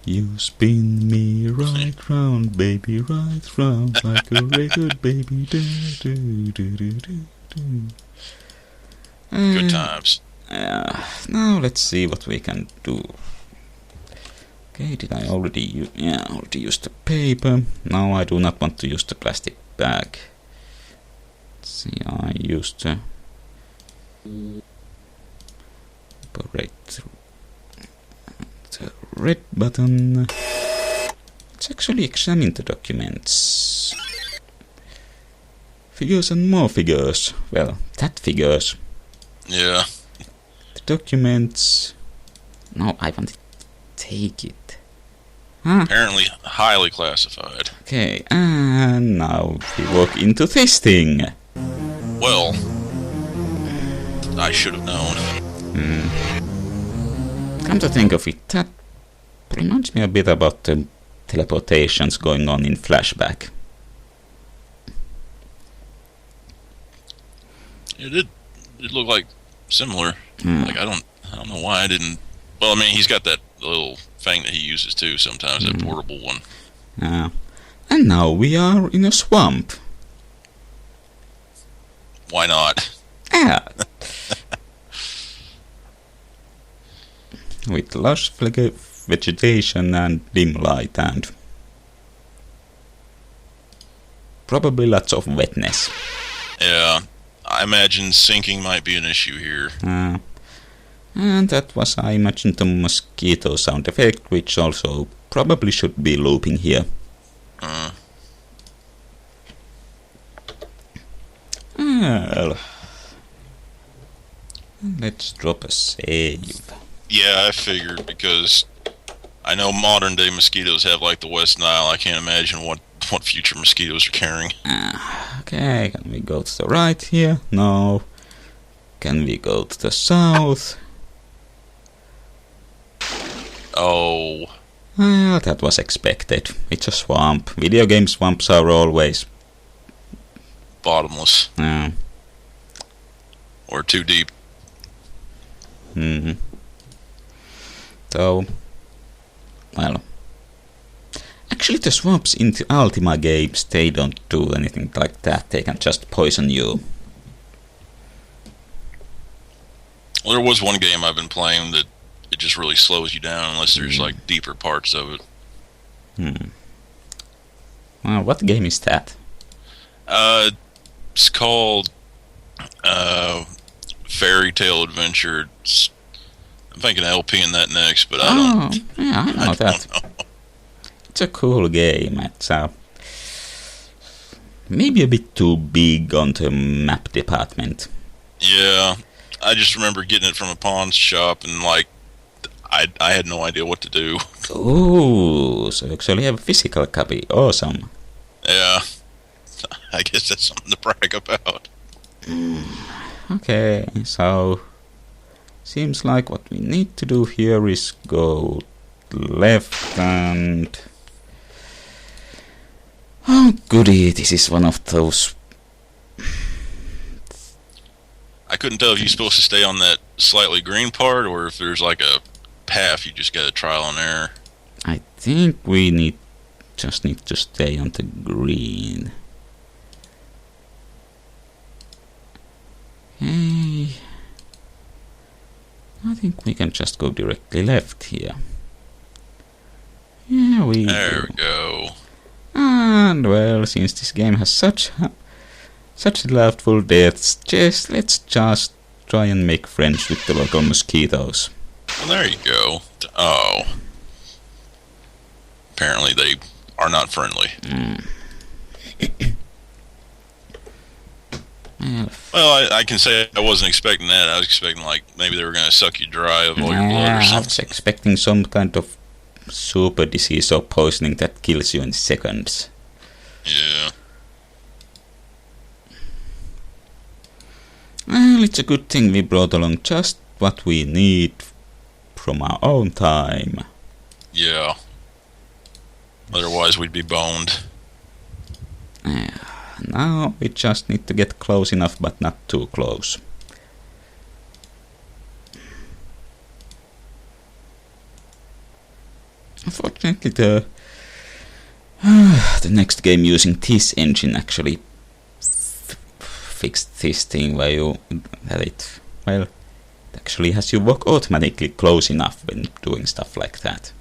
You spin me right round, baby, right round, like a record, baby. Do, do, do, do, do, do. Good times. Now let's see what we can do. Okay, did I already use... Yeah, I already used the paper. Now I do not want to use the plastic bag. Let's see, I used the... operate the red button. Let's actually examine the documents. Figures and more figures. Well, that figures. Yeah. The documents... No, I want to take it. Huh? Apparently highly classified. Okay, and now we walk into this thing. Well, I should have known. Come to think of it, that reminds me a bit about the teleportations going on in Flashback. It did look like similar. Like I don't know why I didn't. Well, I mean, he's got that little thing that he uses too sometimes, that portable one. And now we are in a swamp. Why not? Yeah. With lush vegetation and dim light and probably lots of wetness. Yeah, I imagine sinking might be an issue here. And that was, I imagine, the mosquito sound effect, which also probably should be looping here. Well, let's drop a save. Yeah, I figured, because I know modern day mosquitoes have like the West Nile. I can't imagine what future mosquitoes are carrying. Okay, can we go to the right here? No. Can we go to the south? Oh. Well, that was expected. It's a swamp. Video game swamps are always bottomless. Or too deep. So, well, actually the swamps in the Ultima games, they don't do anything like that. They can just poison you. Well, there was one game I've been playing that it just really slows you down unless there's like deeper parts of it. Well, what game is that? It's called Fairy Tale Adventure. I'm thinking LP in that next, but I don't. Yeah, I know that. It's a cool game. It's maybe a bit too big on the map department. Yeah, I just remember getting it from a pawn shop and like I had no idea what to do. Oh, so you actually have a physical copy. Awesome. Yeah, I guess that's something to brag about. Okay, so seems like what we need to do here is go left and... Oh goody, this is one of those... I couldn't tell if you're supposed to stay on that slightly green part or if there's like a path you just gotta trial and error. I think we just need to stay on the green. Okay. I think we can just go directly left here. Yeah, There we go. And well, since this game has such delightful deaths, let's just try and make friends with the local mosquitoes. Well, there you go. Oh. Apparently they are not friendly. Well, I can say I wasn't expecting that. I was expecting like maybe they were going to suck you dry of all your blood or something. I was expecting some kind of super disease or poisoning that kills you in seconds. Yeah. Well, it's a good thing we brought along just what we need from our own time. Yeah. Otherwise we'd be boned. Now we just need to get close enough, but not too close. Unfortunately, the next game using this engine actually fixed this thing where it actually has you walk automatically close enough when doing stuff like that.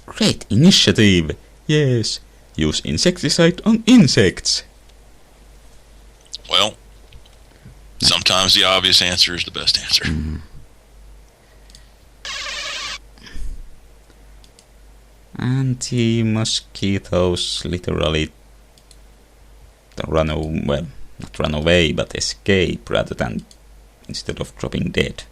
Great initiative! Yes, use insecticide on insects. Well, sometimes the obvious answer is the best answer. And the mosquitoes literally not run away, but escape rather than instead of dropping dead.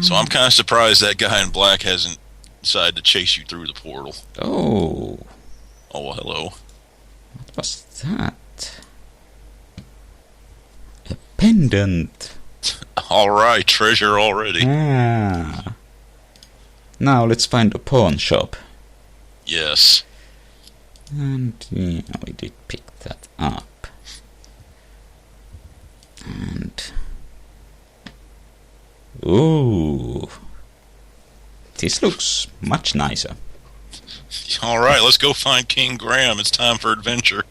So I'm kind of surprised that guy in black hasn't decided to chase you through the portal. Oh, well, hello. what was that? A pendant. Alright, treasure already. Now let's find a pawn shop. Yes. And yeah, we did pick that up. And ooh, this looks much nicer. Alright, let's go find King Graham. It's time for adventure.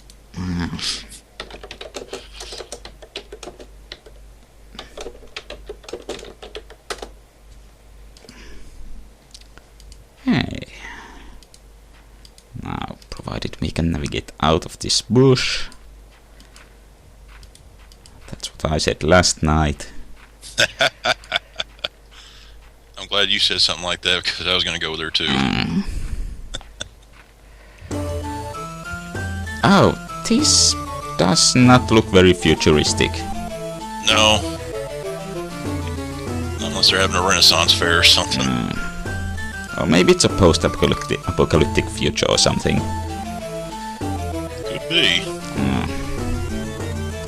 Hey. Now, provided we can navigate out of this bush. That's what I said last night. I'm glad you said something like that because I was going to go there too. Oh, this does not look very futuristic. No. Unless they're having a Renaissance fair or something. Or maybe it's a post-apocalyptic future or something. Could be.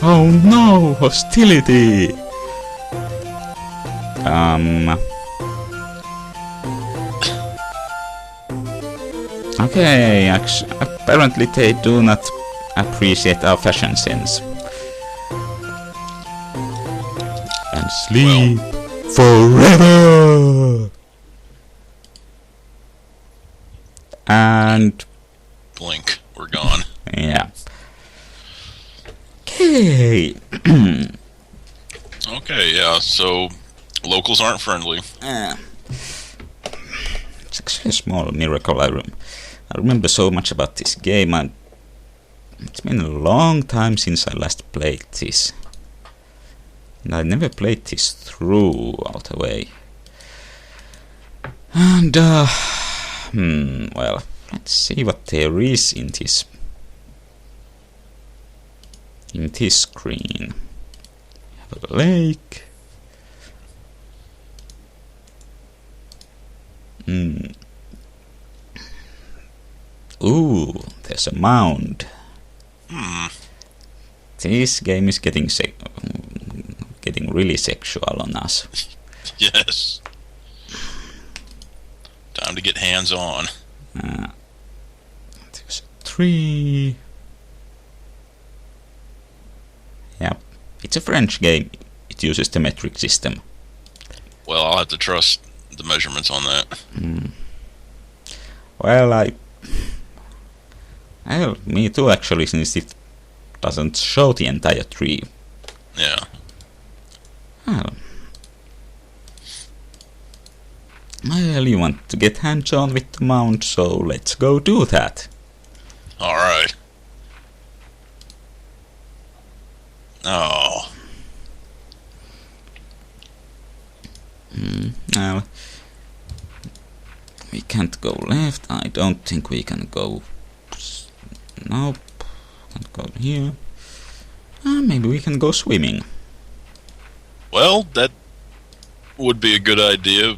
Oh no, hostility! Okay, apparently they do not appreciate our fashion sense. And sleep forever! And Blink, we're gone. yeah. Okay. Okay, yeah, so locals aren't friendly. It's actually a small miracle. I remember so much about this game. It's been a long time since I last played this. And I never played this through all the way. And, well, let's see what there is in this screen. We have a lake. Ooh, there's a mound. This game is getting really sexual on us. Yes. Time to get hands-on. There's a tree. Yeah, it's a French game. It uses the metric system. Well, I'll have to trust the measurements on that. Well, me too, actually, since it doesn't show the entire tree. Yeah. Well, you want to get hands-on with the mount, so let's go do that. Alright. Oh. Well, we can't go left. I don't think we can go. Nope. Can't go here. Maybe we can go swimming. Well, that would be a good idea,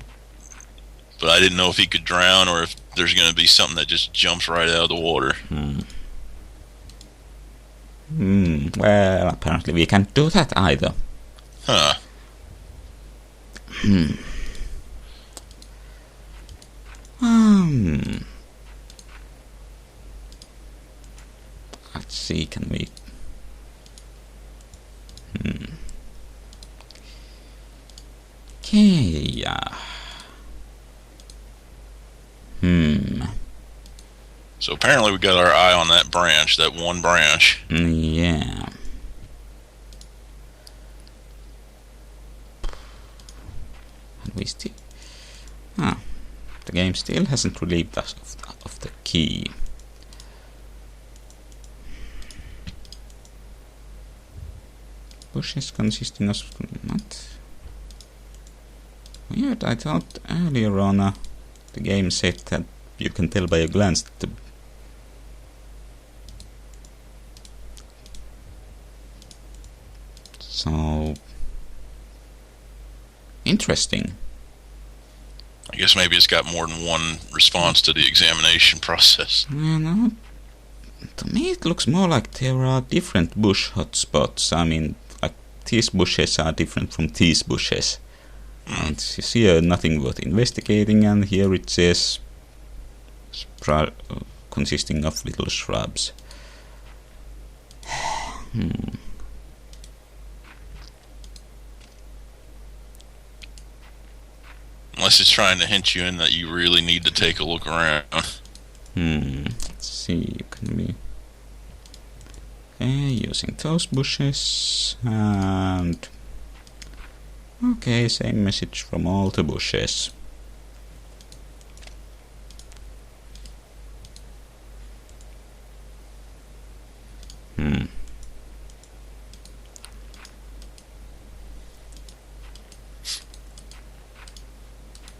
but I didn't know if he could drown or if there's going to be something that just jumps right out of the water. Well, apparently we can't do that either. Huh. Let's see, can we... Okay. So apparently we got our eye on that branch, that one branch. Yeah. And we still... the game still hasn't relieved us of the key. Bushes consisting of... What? Weird, I thought earlier on the game said that you can tell by a glance that the... So... Interesting. I guess maybe it's got more than one response to the examination process. You know, to me it looks more like there are different bush hotspots. I mean, like these bushes are different from these bushes. And you see nothing worth investigating, and here it says consisting of little shrubs. Unless it's trying to hint you in that you really need to take a look around. Let's see, you can be... Okay, using those bushes, and... Okay, same message from all the bushes.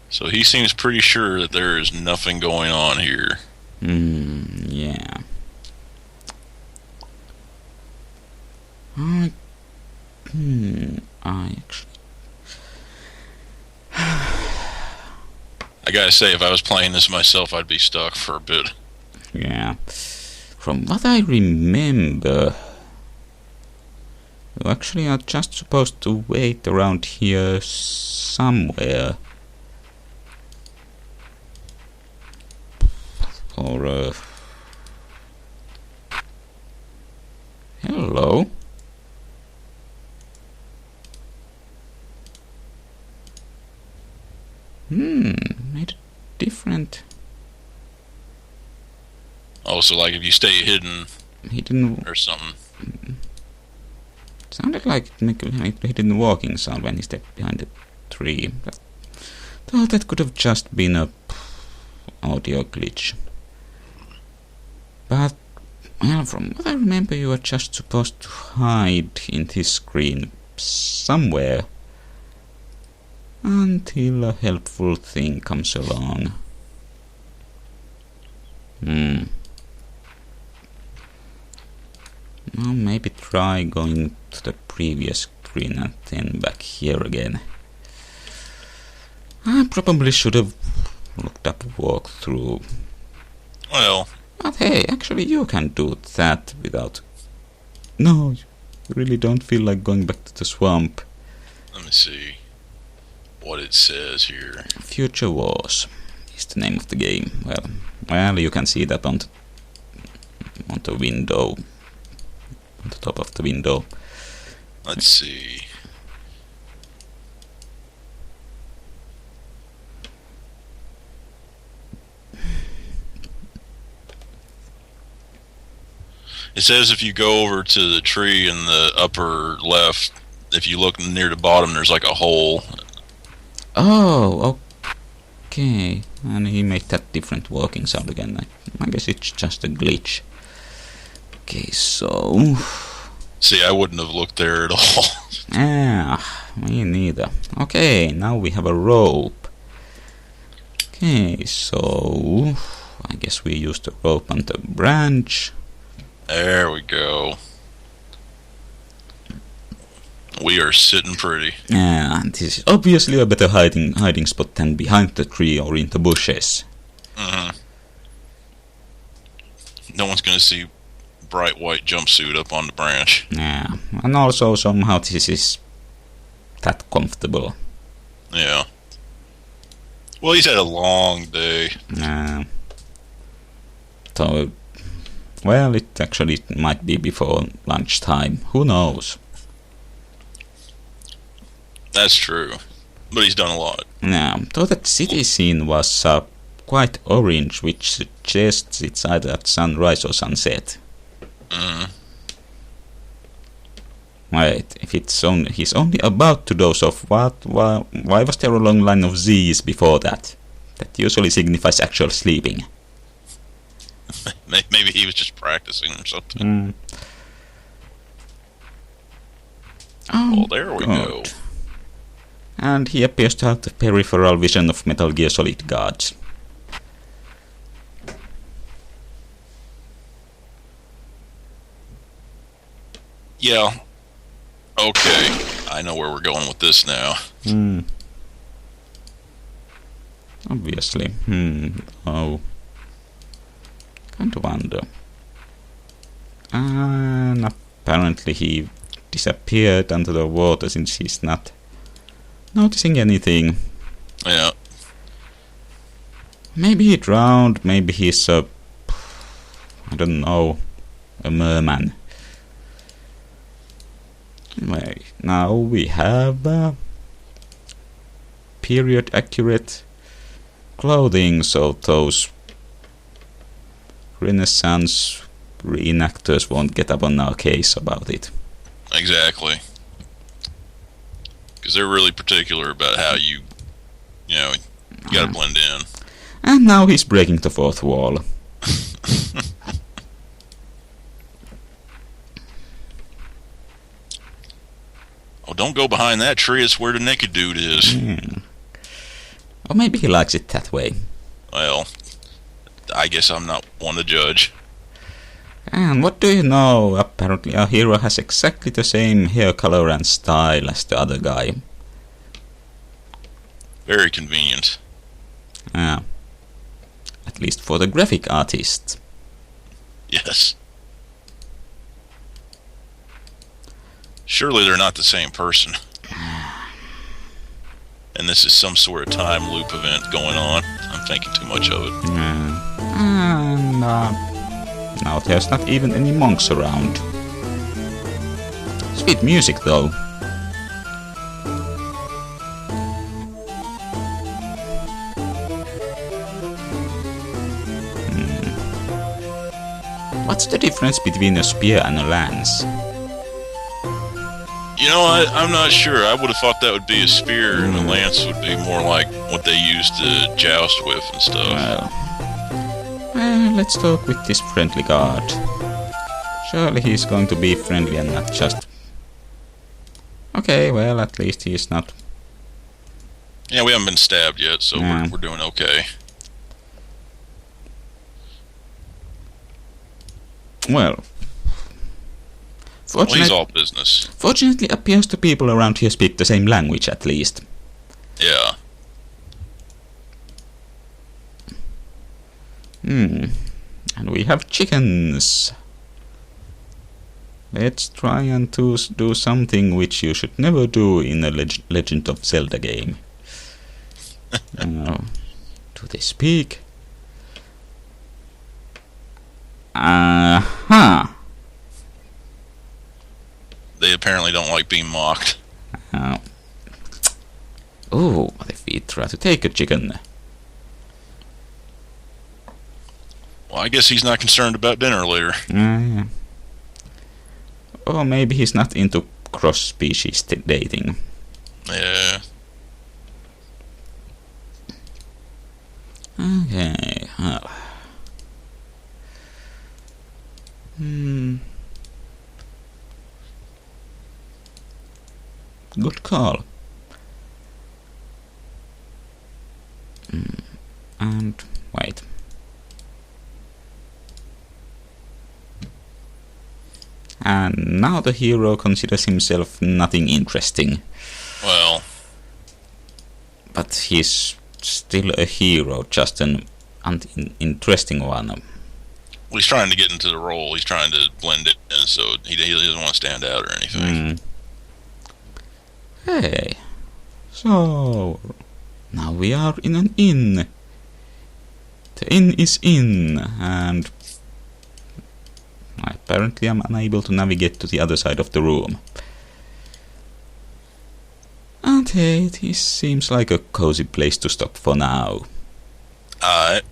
So he seems pretty sure that there is nothing going on here. Yeah. I actually... I gotta say, if I was playing this myself, I'd be stuck for a bit. Yeah. From what I remember, you actually are just supposed to wait around here somewhere. Or, hello? Made it different. Oh, so like if you stay hidden or something. Sounded like it hidden walking sound when he stepped behind the tree. But thought that could have just been a audio glitch. But, well, from what I remember, you are just supposed to hide in this screen somewhere until a helpful thing comes along. Now maybe try going to the previous screen and then back here again. I probably should have looked up walkthrough. Well... But hey, actually you can do that without... No, you really don't feel like going back to the swamp. Let me see what it says here. Future Wars is the name of the game. Well, you can see that on the window. On the top of the window. Let's see. It says if you go over to the tree in the upper left, if you look near the bottom, there's like a hole. Oh, okay. And he made that different walking sound again. I guess it's just a glitch. Okay, so... See, I wouldn't have looked there at all. Me neither. Okay, now we have a rope. Okay, so... I guess we use the rope on the branch. There we go. We are sitting pretty. Yeah, and this is obviously a better hiding spot than behind the tree or in the bushes. No one's gonna see bright white jumpsuit up on the branch. Yeah, and also somehow this is that comfortable. Yeah. Well, he's had a long day. Yeah. So, well, it actually might be before lunchtime. Who knows? That's true. but he's done a lot. Yeah, though that city scene was quite orange, which suggests it's either at sunrise or sunset. Wait, if he's only about to doze off, why was there a long line of Z's before that? That usually signifies actual sleeping. Maybe he was just practicing or something. Oh, there we go. And he appears to have the peripheral vision of Metal Gear Solid guards. Yeah. Okay. I know where we're going with this now. Obviously. Oh. Kind of wonder. And apparently he disappeared under the water since he's not noticing anything. Yeah. Maybe he drowned, maybe he's I don't know, a merman. Anyway, now we have period accurate clothing, so those Renaissance reenactors won't get up on our case about it. Exactly. Because they're really particular about how you gotta blend in. And now he's breaking the fourth wall. Oh, don't go behind that tree. It's where the naked dude is. Or maybe he likes it that way. Well, I guess I'm not one to judge. And what do you know? Apparently our hero has exactly the same hair color and style as the other guy. Very convenient. Yeah. At least for the graphic artist. Yes. Surely they're not the same person. And this is some sort of time loop event going on. I'm thinking too much of it. And now there's not even any monks around. Sweet music though. What's the difference between a spear and a lance? You know, I'm not sure. I would have thought that would be a spear, and a lance would be more like what they use to joust with and stuff. Well, let's talk with this friendly guard. Surely he's going to be friendly and not just... Okay, well, at least he's not... Yeah, we haven't been stabbed yet, so we're doing okay. Well... he's all business. Fortunately, appears the people around here speak the same language, at least. Yeah. And we have chickens. Let's try and do something which you should never do in a Legend of Zelda game. Do they speak? They apparently don't like being mocked. Oh, what if we try to take a chicken? Well, I guess he's not concerned about dinner later. Or maybe he's not into cross-species dating. Yeah. Okay, well. Good call. And wait. And now the hero considers himself nothing interesting. Well. But he's still a hero, just an interesting one. Well, he's trying to get into the role. He's trying to blend it in, so he doesn't want to stand out or anything. Hey, so now we are in an inn. The inn is in, and I apparently am unable to navigate to the other side of the room. But hey, this seems like a cozy place to stop for now. Alright.